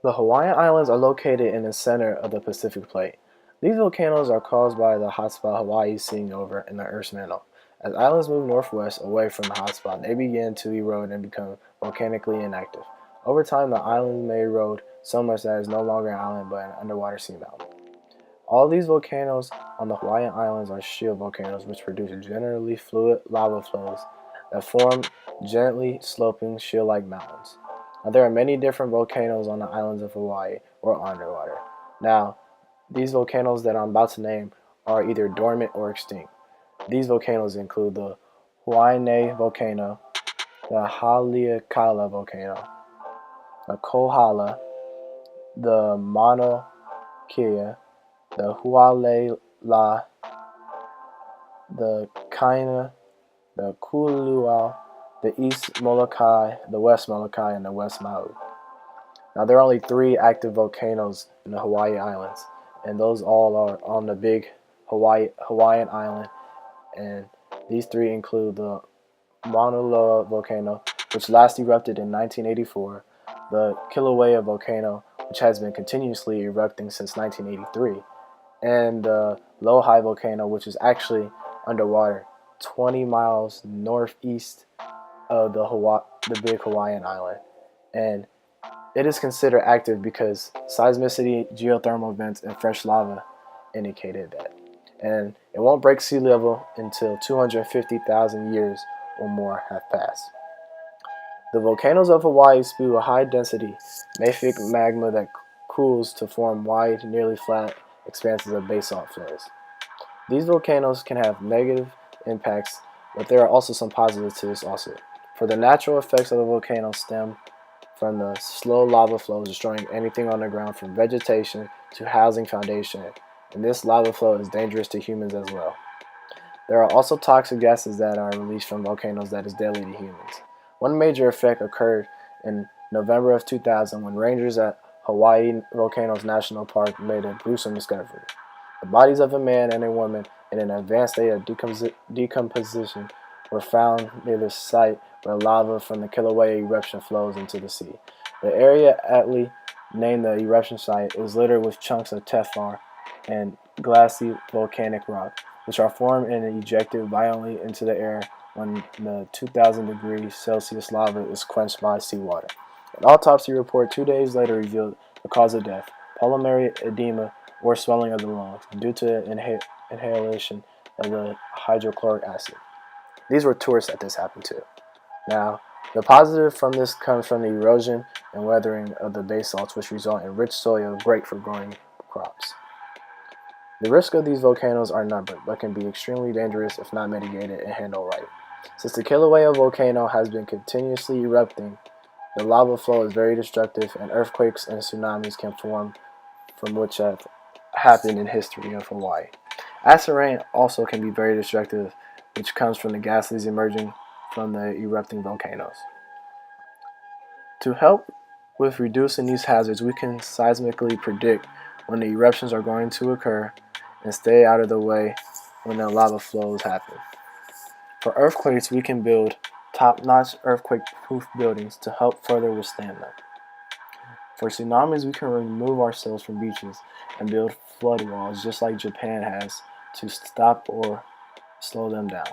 The Hawaiian Islands are located in the center of the Pacific Plate. These volcanoes are caused by the hotspot Hawaii sitting over in the Earth's mantle. As islands move northwest away from the hotspot, they begin to erode and become volcanically inactive. Over time, the islands may erode so much that it is no longer an island but an underwater seamountain. All these volcanoes on the Hawaiian Islands are shield volcanoes, which produce generally fluid lava flows that form gently sloping shield-like mountains. Now, there are many different volcanoes on the islands of Hawaii or underwater. Now, these volcanoes that I'm about to name are either dormant or extinct. These volcanoes include the Hawaiian Volcano, the Haleakala Volcano, the Kohala, the Mauna Kea, the Hualela, the Kaina, the Kuluau, the East Molokai, the West Molokai, and the West Maui. Now, there are only three active volcanoes in the Hawaii Islands, and those all are on the big Hawaiian Island, and these three include the Mauna Loa volcano, which last erupted in 1984, the Kilauea volcano, which has been continuously erupting since 1983, and the Lohi volcano, which is actually underwater 20 miles northeast of the big Hawaiian island. And it is considered active because seismicity, geothermal vents, and fresh lava indicated that. And it won't break sea level until 250,000 years or more have passed. The volcanoes of Hawaii spew a high-density mafic magma that cools to form wide, nearly flat expanses of basalt flows. These volcanoes can have negative impacts, but there are also some positives to this also. For the natural effects of the volcano stem from the slow lava flows destroying anything on the ground from vegetation to housing foundation, and this lava flow is dangerous to humans as well. There are also toxic gases that are released from volcanoes that is deadly to humans. One major effect occurred in November of 2000 when rangers at Hawaii Volcanoes National Park made a gruesome discovery. The bodies of a man and a woman in an advanced state of decomposition were found near the site where lava from the Kilauea eruption flows into the sea. The area aptly named the eruption site is littered with chunks of Teflon and glassy volcanic rock, which are formed and ejected violently into the air when the 2,000 degrees Celsius lava is quenched by seawater. An autopsy report 2 days later revealed the cause of death: pulmonary edema or swelling of the lungs due to inhalation of the hydrochloric acid. These were tourists that this happened to. Now, the positive from this comes from the erosion and weathering of the basalts, which result in rich soil great for growing crops. The risks of these volcanoes are numbered, but can be extremely dangerous if not mitigated and handled right. Since the Kilauea volcano has been continuously erupting, the lava flow is very destructive, and earthquakes and tsunamis can form from which have happened in history of Hawaii. Acid rain also can be very destructive, which comes from the gases emerging from the erupting volcanoes. To help with reducing these hazards, we can seismically predict when the eruptions are going to occur and stay out of the way when the lava flows happen. For earthquakes, we can build top-notch earthquake-proof buildings to help further withstand them. For tsunamis, we can remove ourselves from beaches and build flood walls just like Japan has to stop or slow them down.